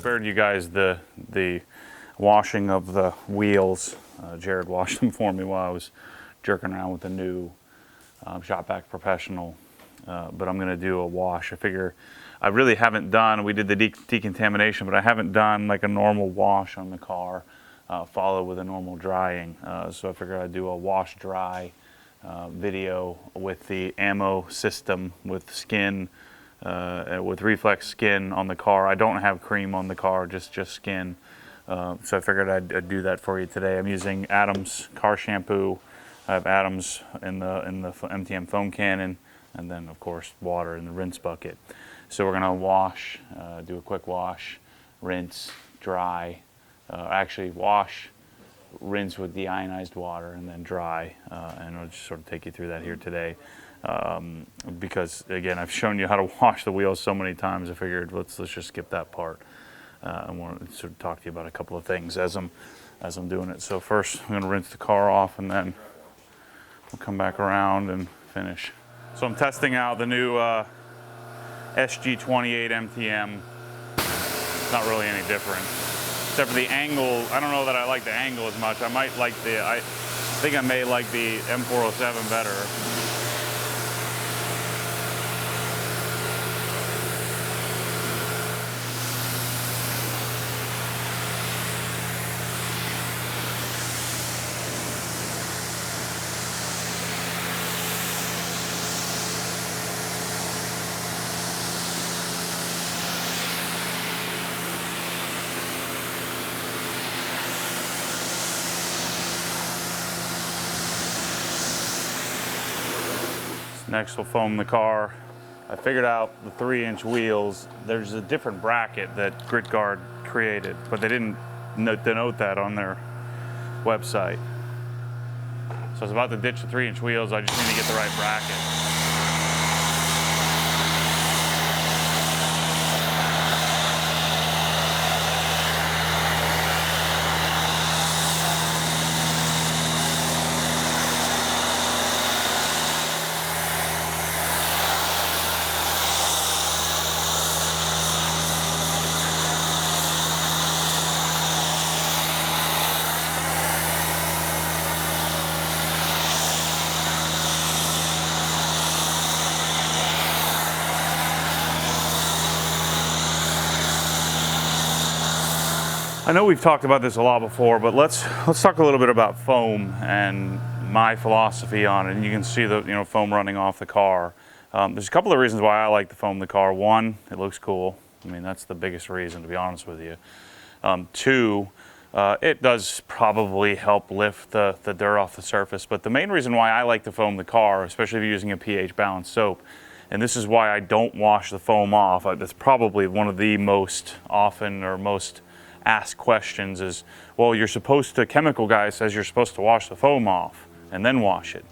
spared you guys the washing of the wheels. Jared washed them for me while I was jerking around with the new Shopback Professional, but I'm going to do a wash. I figure I really haven't done, we did the decontamination, but I haven't done like a normal wash on the car, followed with a normal drying. So I figured I'd do a wash dry video with the ammo system with skin, with reflex skin on the car. I don't have cream on the car, just skin. So I figured I'd do that for you today. I'm using Adams car shampoo. I have Adams in the MTM foam cannon, and then of course water in the rinse bucket. So we're gonna wash, do a quick wash, rinse, dry. Actually wash, rinse with deionized water, and then dry. And I'll just sort of take you through that here today. Because again, I've shown you how to wash the wheels so many times. I figured let's just skip that part. I want to sort of talk to you about a couple of things as I'm doing it. So first, I'm going to rinse the car off, and then we'll come back around and finish. So I'm testing out the new SG28 MTM. It's not really any different, except for the angle. I don't know that I like the angle as much. I might like I think I may like the M407 better. Next we'll foam the car. I figured out the 3-inch wheels. There's a different bracket that GritGuard created, but they didn't denote that on their website. So I was about to ditch the 3-inch wheels. I just need to get the right bracket. I know we've talked about this a lot before, but let's talk a little bit about foam and my philosophy on it. And you can see the foam running off the car. There's a couple of reasons why I like to foam the car. One, it looks cool. I mean, that's the biggest reason, to be honest with you. Two, it does probably help lift the dirt off the surface. But the main reason why I like to foam the car, especially if you're using a pH balanced soap, and this is why I don't wash the foam off. That's probably one of the most often or most asked questions is, well, you're supposed to, chemical guy says you're supposed to wash the foam off and then wash it.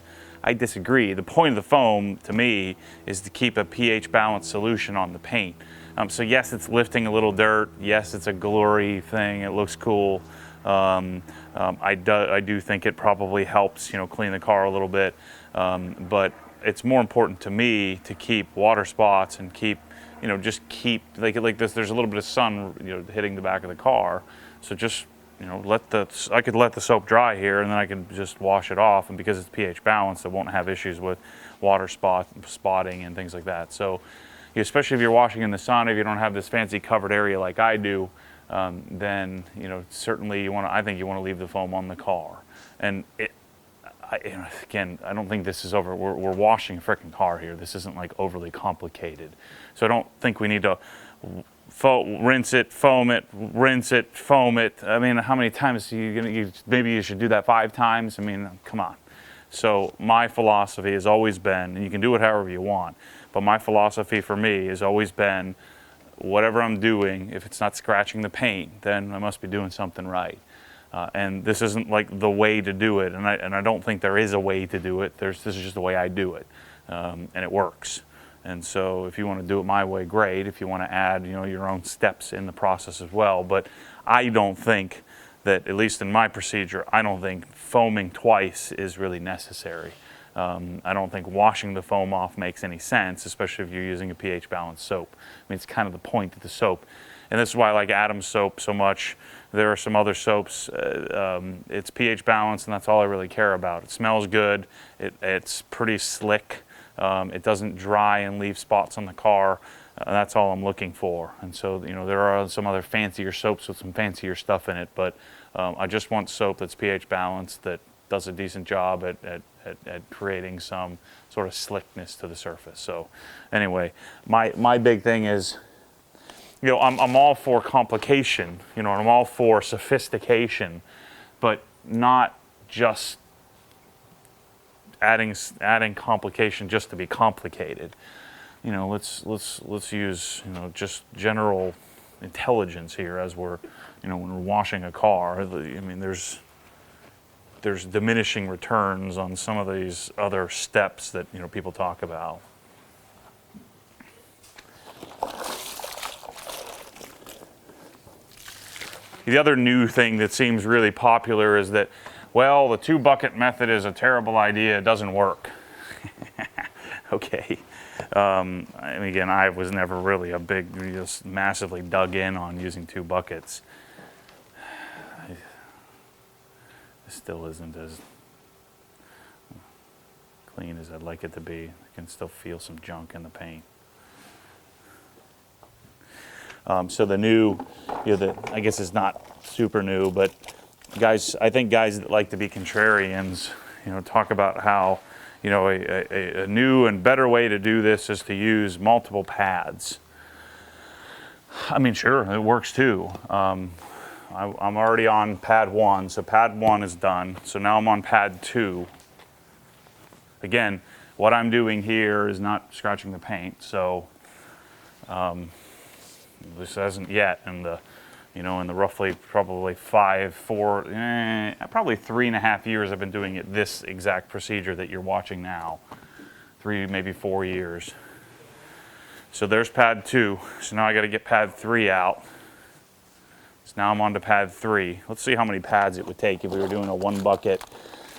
I disagree. The point of the foam, to me, is to keep a pH balanced solution on the paint. So yes, it's lifting a little dirt. Yes, it's a glory thing. It looks cool. I do think it probably helps, clean the car a little bit. But it's more important to me to keep water spots and keep, just keep like this. There's a little bit of sun, hitting the back of the car. So just, I could let the soap dry here, and then I can just wash it off. And because it's pH balanced, it won't have issues with water spotting and things like that. So, especially if you're washing in the sun, if you don't have this fancy covered area like I do, then certainly I think you want to leave the foam on the car. And again, I don't think this is over. We're washing a freaking car here. This isn't like overly complicated. So I don't think we need to rinse it, foam it, rinse it, foam it. I mean, how many times maybe you should do that 5 times? I mean, come on. So my philosophy has always been, and you can do it however you want, but my philosophy for me has always been, whatever I'm doing, if it's not scratching the paint, then I must be doing something right. And this isn't like the way to do it, and I don't think there is a way to do it. This is just the way I do it, and it works. And so if you want to do it my way, great. If you want to add, your own steps in the process as well. But I don't think that, at least in my procedure, I don't think foaming twice is really necessary. I don't think washing the foam off makes any sense, especially if you're using a pH balanced soap. I mean, it's kind of the point that the soap and this is why I like Adam's soap so much. There are some other soaps, it's pH balanced, and that's all I really care about. It smells good, it's pretty slick, it doesn't dry and leave spots on the car. That's all I'm looking for. And so, you know, there are some other fancier soaps with some fancier stuff in it, but I just want soap that's pH balanced, that does a decent job at creating some sort of slickness to the surface. So anyway, my big thing is, you know, I'm all for complication, you know, and I'm all for sophistication, but not just adding complication just to be complicated. You know, let's use, you know, just general intelligence here as we're, you know, when we're washing a car. I mean, there's diminishing returns on some of these other steps that, you know, people talk about. The other new thing that seems really popular is that, well, the 2-bucket method is a terrible idea, it doesn't work. Okay. I mean, again, I was never really a big, just massively dug in on using 2 buckets. It still isn't as clean as I'd like it to be. I can still feel some junk in the paint. So the new, you know, I guess it's not super new, but guys, I think guys that like to be contrarians, you know, talk about how, you know, a new and better way to do this is to use multiple pads. I mean, sure, it works too. I'm already on pad 1, so pad 1 is done. So now I'm on pad 2. Again, what I'm doing here is not scratching the paint, so this hasn't yet in the, you know, in the roughly probably probably 3.5 years I've been doing it this exact procedure that you're watching now. 3, maybe 4 years. So there's pad 2. So now I got to get pad 3 out. So now I'm on to pad 3. Let's see how many pads it would take if we were doing a 1-bucket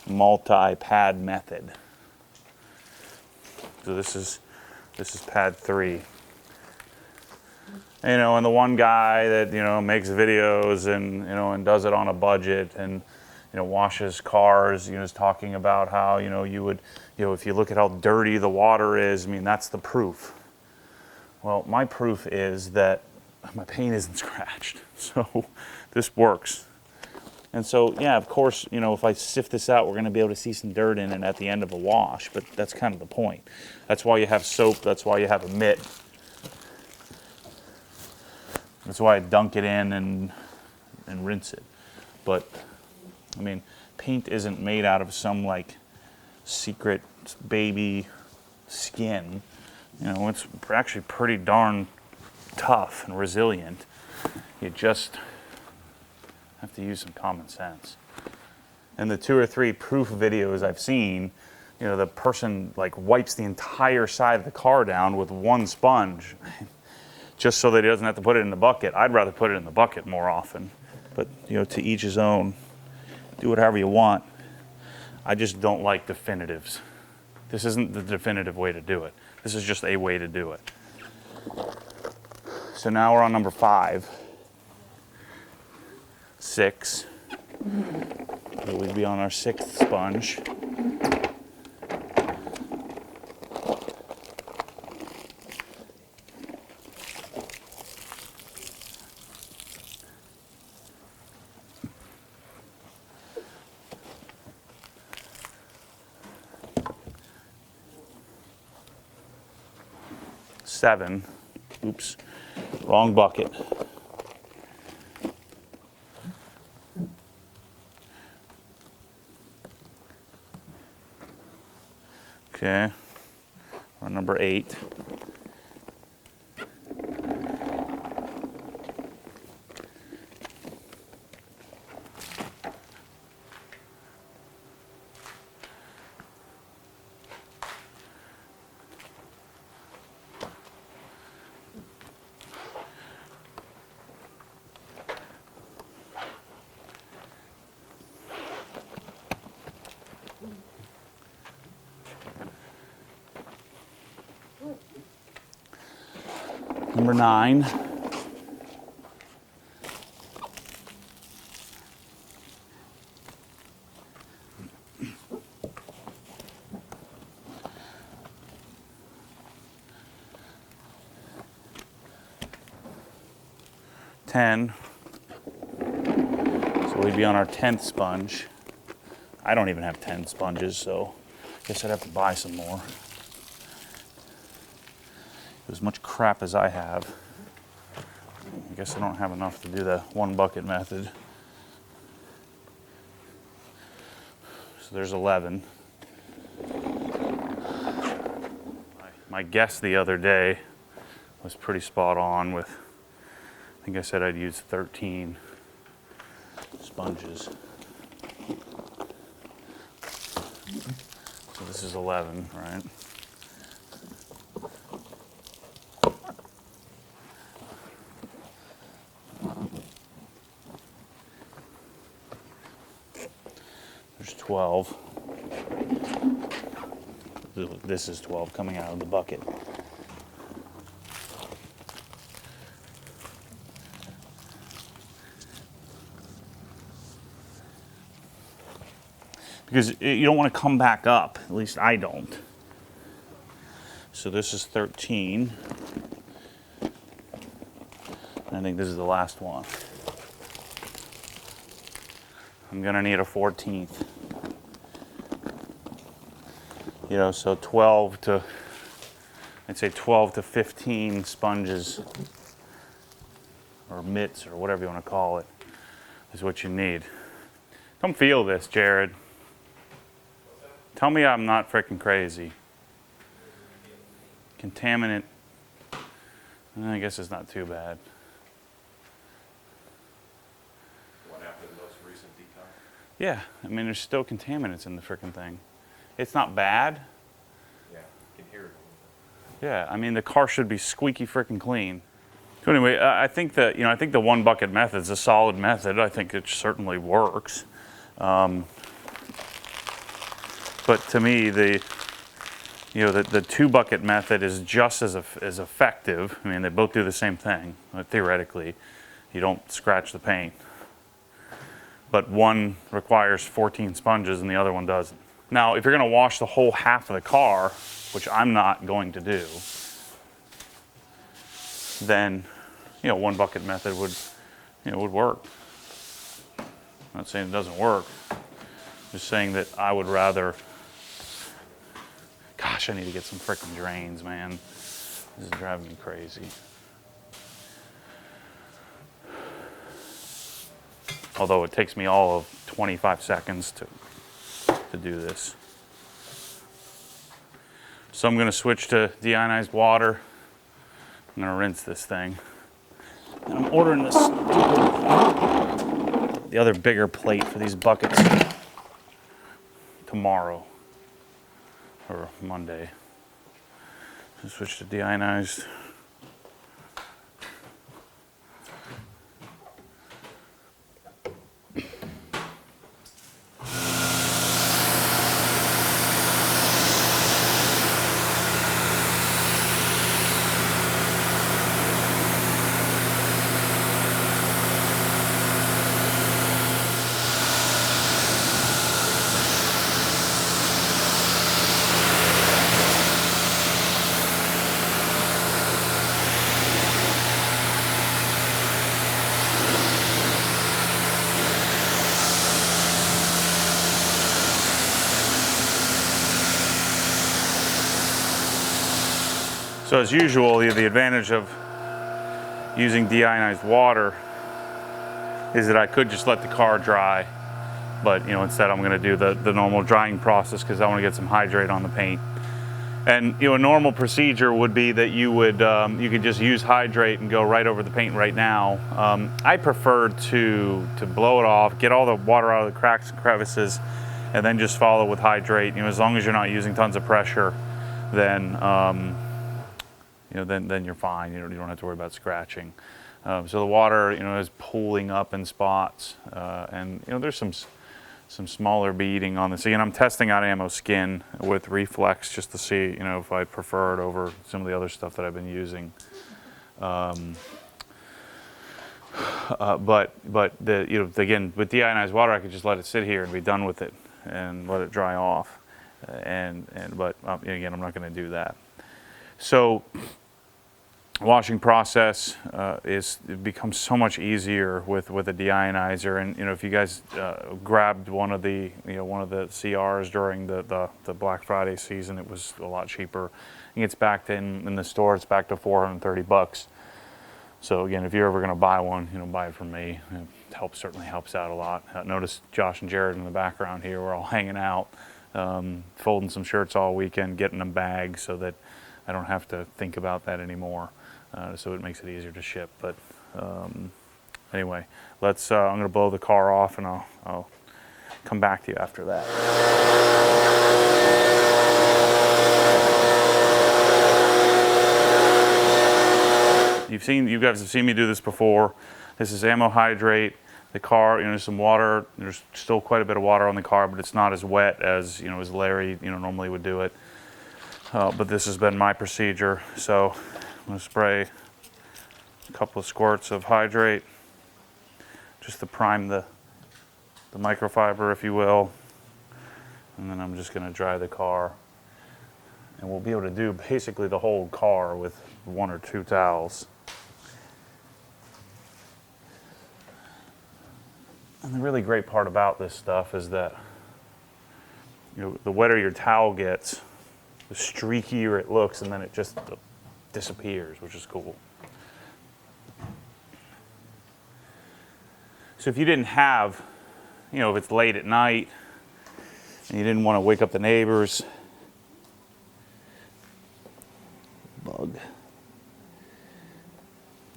multi-pad method. So this is pad 3. You know, and the one guy that, you know, makes videos and, you know, and does it on a budget and, you know, washes cars, you know, is talking about how, you know, you would, you know, if you look at how dirty the water is, I mean, that's the proof. Well, my proof is that my paint isn't scratched, so this works. And so, yeah, of course, you know, if I sift this out, we're going to be able to see some dirt in it at the end of a wash, but that's kind of the point. That's why you have soap, that's why you have a mitt. That's why I dunk it in and rinse it. But, I mean, paint isn't made out of some, like, secret baby skin. You know, it's actually pretty darn tough and resilient. You just have to use some common sense. And the 2 or 3 proof videos I've seen, you know, the person, like, wipes the entire side of the car down with one sponge. Just so that he doesn't have to put it in the bucket. I'd rather put it in the bucket more often. But, you know, to each his own. Do it however you want. I just don't like definitives. This isn't the definitive way to do it. This is just a way to do it. So now we're on number 5. 6. We'd be on our 6th sponge. Seven. Oops, wrong bucket. Okay, on number 8. Number 9. 10. So we'd be on our 10th sponge. I don't even have 10 sponges, so I guess I'd have to buy some more. As much crap as I have, I guess I don't have enough to do the one bucket method. So there's 11. My guess the other day was pretty spot on with, I think I said I'd use 13 sponges. So this is 11, right? There's 12. This is 12 coming out of the bucket. Because you don't want to come back up, at least I don't. So this is 13. I think this is the last one. I'm gonna need a 14th. You know, so 12 to, I'd say 12 to 15 sponges or mitts or whatever you want to call it is what you need. Come feel this, Jared. Tell me I'm not freaking crazy. Contaminant, I guess it's not too bad. What after the most recent decon? Yeah, I mean, there's still contaminants in the freaking thing. It's not bad. Yeah, you can hear it. Yeah, I mean, the car should be squeaky freaking clean. So anyway, I think that, you know, I think the one bucket method is a solid method. I think it certainly works. But to me, the two bucket method is just as effective. I mean, they both do the same thing, theoretically. You don't scratch the paint. But one requires 14 sponges and the other one doesn't. Now, if you're going to wash the whole half of the car, which I'm not going to do, then, you know, one bucket method would work. I'm not saying it doesn't work. I'm just saying that I would rather. Gosh, I need to get some frickin' drains, man. This is driving me crazy. Although it takes me all of 25 seconds to do this. So I'm gonna switch to deionized water. I'm gonna rinse this thing. And I'm ordering this the other bigger plate for these buckets tomorrow or Monday. So switch to deionized. So as usual, the advantage of using deionized water is that I could just let the car dry, but you know, instead I'm going to do the normal drying process because I want to get some hydrate on the paint. And you know, a normal procedure would be that you would you could just use hydrate and go right over the paint right now. I prefer to blow it off, get all the water out of the cracks and crevices, and then just follow with hydrate. You know, as long as you're not using tons of pressure, then you know, then you're fine. You don't have to worry about scratching. So the water, you know, is pooling up in spots, and you know, there's some smaller beading on this. Again, I'm testing out ammo skin with reflex just to see, you know, if I prefer it over some of the other stuff that I've been using. But the, you know, again, with deionized water, I could just let it sit here and be done with it and let it dry off. But again, I'm not going to do that. So washing process it becomes so much easier with a deionizer. And if you guys grabbed one of the CRs during the Black Friday season, it was a lot cheaper. And it's back to in the store, it's back to $430. So again, if you're ever going to buy one, buy it from me. It certainly helps out a lot. Notice Josh and Jared in the background here. We're all hanging out, folding some shirts all weekend, getting them bagged so that I don't have to think about that anymore. So it makes it easier to ship. But anyway, I'm going to blow the car off, and I'll come back to you after that. You guys have seen me do this before. This is ammo hydrate. The car, there's some water. There's still quite a bit of water on the car, but it's not as wet as as Larry normally would do it. But this has been my procedure. So I'm going to spray a couple of squirts of hydrate just to prime the microfiber, if you will. And then I'm just going to dry the car. And we'll be able to do basically the whole car with 1 or 2 towels. And the really great part about this stuff is that the wetter your towel gets, the streakier it looks, and then it just disappears, which is cool. So if you didn't have, if it's late at night and you didn't want to wake up the neighbors, bug,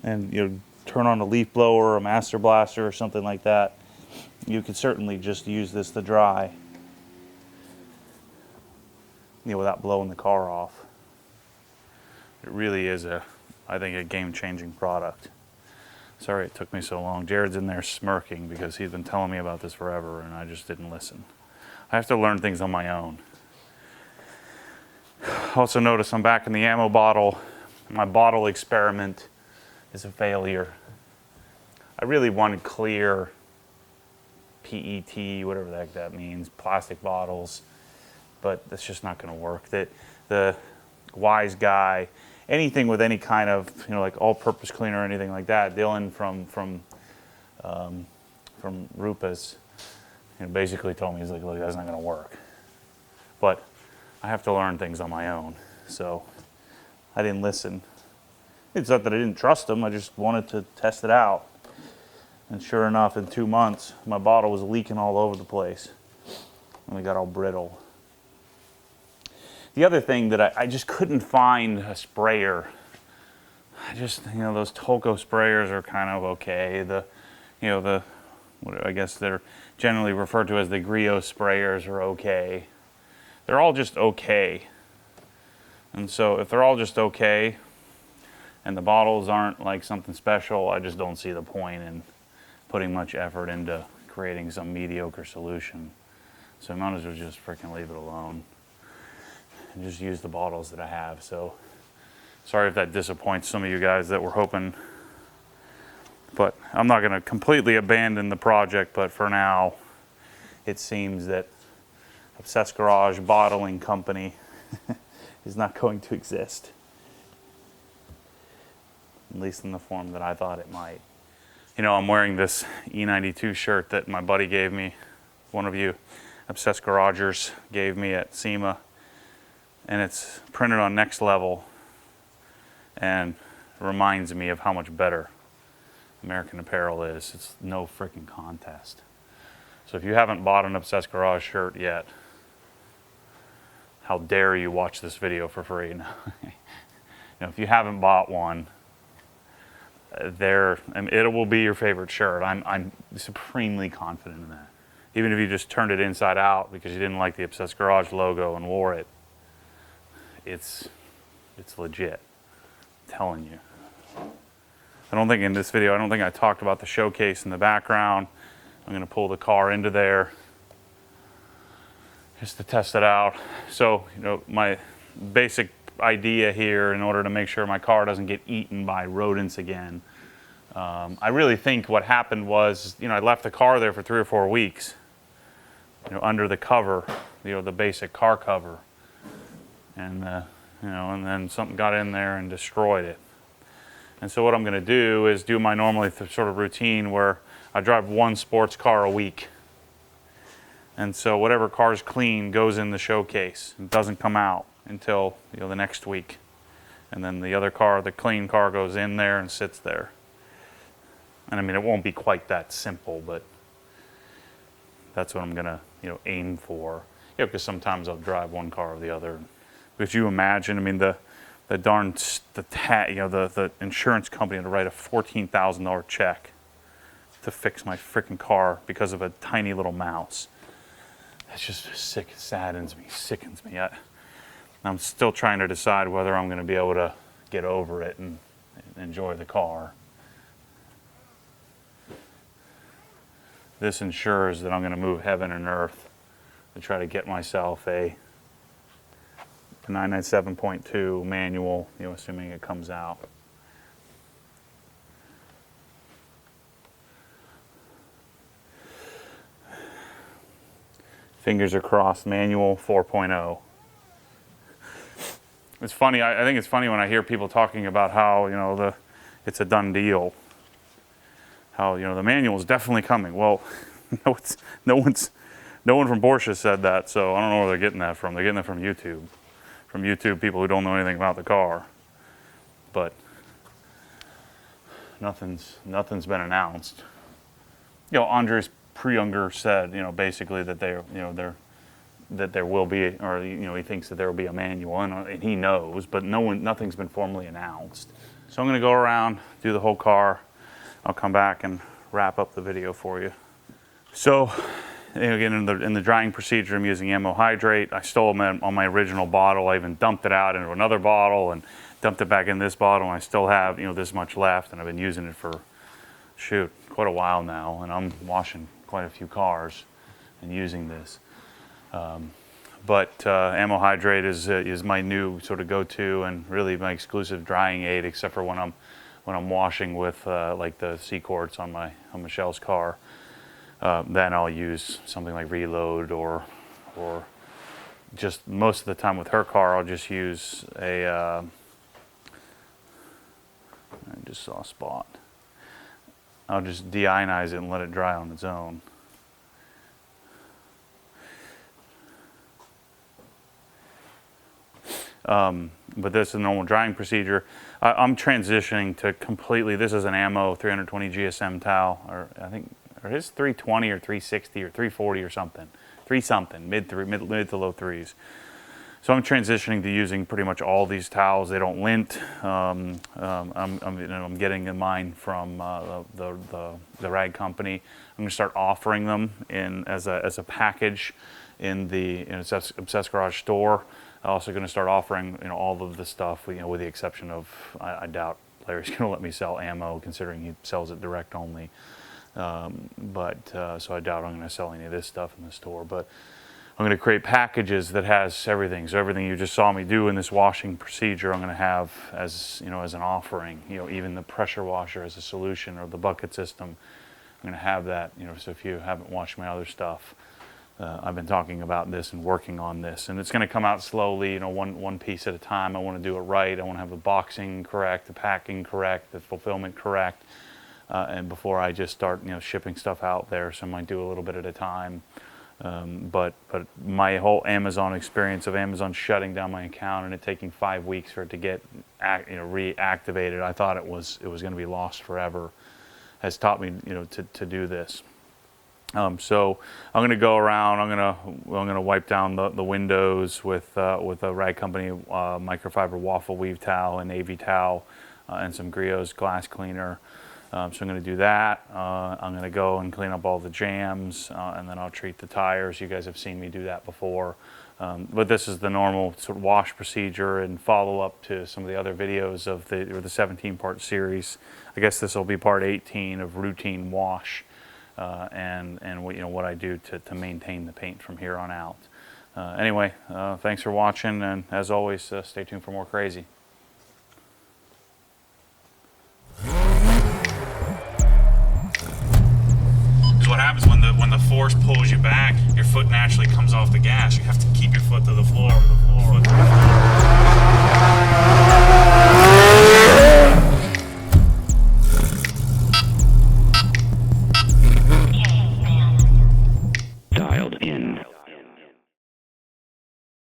and turn on a leaf blower or a master blaster or something like that, you could certainly just use this to dry, without blowing the car off. It really is I think a game-changing product. Sorry it took me so long. Jared's in there smirking because he's been telling me about this forever and I just didn't listen. I have to learn things on my own. Also notice I'm back in the ammo bottle. My bottle experiment is a failure. I really wanted clear PET, whatever the heck that means, plastic bottles, but that's just not going to work. The Wise Guy, anything with any kind of like all-purpose cleaner or anything like that, Dylan from Rupas, basically told me, he's like, look, that's not going to work. But I have to learn things on my own, so I didn't listen. It's not that I didn't trust him, I just wanted to test it out. And sure enough, in 2 months, my bottle was leaking all over the place. And it got all brittle. The other thing that I just couldn't find a sprayer. Those Tolco sprayers are kind of okay. I guess they're generally referred to as the Griot sprayers are okay. They're all just okay. And so if they're all just okay, and the bottles aren't like something special, I just don't see the point in putting much effort into creating some mediocre solution. So I might as well just freaking leave it alone and just use the bottles that I have. So sorry if that disappoints some of you guys that were hoping, but I'm not going to completely abandon the project, but for now it seems that Obsessed Garage Bottling Company is not going to exist, at least in the form that I thought it might. I'm wearing this E92 shirt that my buddy gave me, one of you Obsessed Garagers gave me at SEMA, and it's printed on Next Level and reminds me of how much better American Apparel is. It's no freaking contest. So if you haven't bought an Obsessed Garage shirt yet, how dare you watch this video for free? If you haven't bought one, it will be your favorite shirt. I'm supremely confident in that. Even if you just turned it inside out because you didn't like the Obsessed Garage logo and wore it, it's legit. I'm telling you. I don't think in this video, I talked about the showcase in the background. I'm going to pull the car into there just to test it out. So, my basic idea here, in order to make sure my car doesn't get eaten by rodents again, I really think what happened was, I left the car there for 3 or 4 weeks, under the cover, the basic car cover, and and then something got in there and destroyed it. And so what I'm going to do is do my normally sort of routine where I drive one sports car a week. And so whatever car's clean goes in the showcase and doesn't come out until the next week. And then the other car, the clean car, goes in there and sits there. And I mean, it won't be quite that simple, but that's what I'm gonna aim for. Because sometimes I'll drive one car or the other. Because you imagine, I mean, the insurance company had to write a $14,000 check to fix my freaking car because of a tiny little mouse. It's just sick, sickens me. I'm still trying to decide whether I'm going to be able to get over it and enjoy the car. This ensures that I'm going to move heaven and earth to try to get myself a 997.2 manual, assuming it comes out. Fingers are crossed, manual 4.0. It's funny, I think it's funny when I hear people talking about how, it's a done deal. How, the manual is definitely coming. Well, no one from Porsche said that, so I don't know where they're getting that from. They're getting it from YouTube. From YouTube people who don't know anything about the car. But nothing's been announced. Andres Preunger said, basically that that there will be, or he thinks that there will be a manual, and he knows, but nothing's been formally announced. So I'm going to go around, do the whole car. I'll come back and wrap up the video for you. So, again, in the drying procedure, I'm using ammo hydrate. I stole them on my original bottle. I even dumped it out into another bottle and dumped it back in this bottle. And I still have this much left, and I've been using it for quite a while now. And I'm washing quite a few cars and using this. But ammo hydrate is my new sort of go-to and really my exclusive drying aid, except for when I'm washing with like the squirts on Michelle's car. Then I'll use something like Reload or just most of the time with her car I'll just use I just saw a spot. I'll just deionize it and let it dry on its own. But this is a normal drying procedure. I'm transitioning to completely, this is an ammo 320 GSM towel, or I think, or his 320 or 360 or 340 or something. Mid to low threes. So I'm transitioning to using pretty much all these towels. They don't lint. I'm getting mine from the rag company. I'm gonna start offering them as a package in the Obsessed Garage store. I'm also going to start offering all of the stuff, with the exception of I doubt Larry's going to let me sell ammo, considering he sells it direct only. So I doubt I'm going to sell any of this stuff in the store. But I'm going to create packages that has everything. So everything you just saw me do in this washing procedure, I'm going to have as an offering. Even the pressure washer as a solution, or the bucket system. I'm going to have that. So if you haven't watched my other stuff. I've been talking about this and working on this, and it's going to come out slowly, one piece at a time. I want to do it right. I want to have the boxing correct, the packing correct, the fulfillment correct, and before I just start, shipping stuff out there. So I might do a little bit at a time. But my whole Amazon experience of Amazon shutting down my account and it taking 5 weeks for it to get reactivated, I thought it was going to be lost forever, has taught me, to do this. So I'm going to go around. I'm going to wipe down the windows with a rag company microfiber waffle weave towel and AV towel and some Griot's glass cleaner. So I'm going to do that. I'm going to go and clean up all the jams, and then I'll treat the tires. You guys have seen me do that before. But this is the normal sort of wash procedure and follow up to some of the other videos of the 17-part series. I guess this will be part 18 of routine wash. And what I do to maintain the paint from here on out. Anyway, thanks for watching, and as always, stay tuned for more crazy. Because what happens when the force pulls you back, your foot naturally comes off the gas. You have to keep your foot to the floor.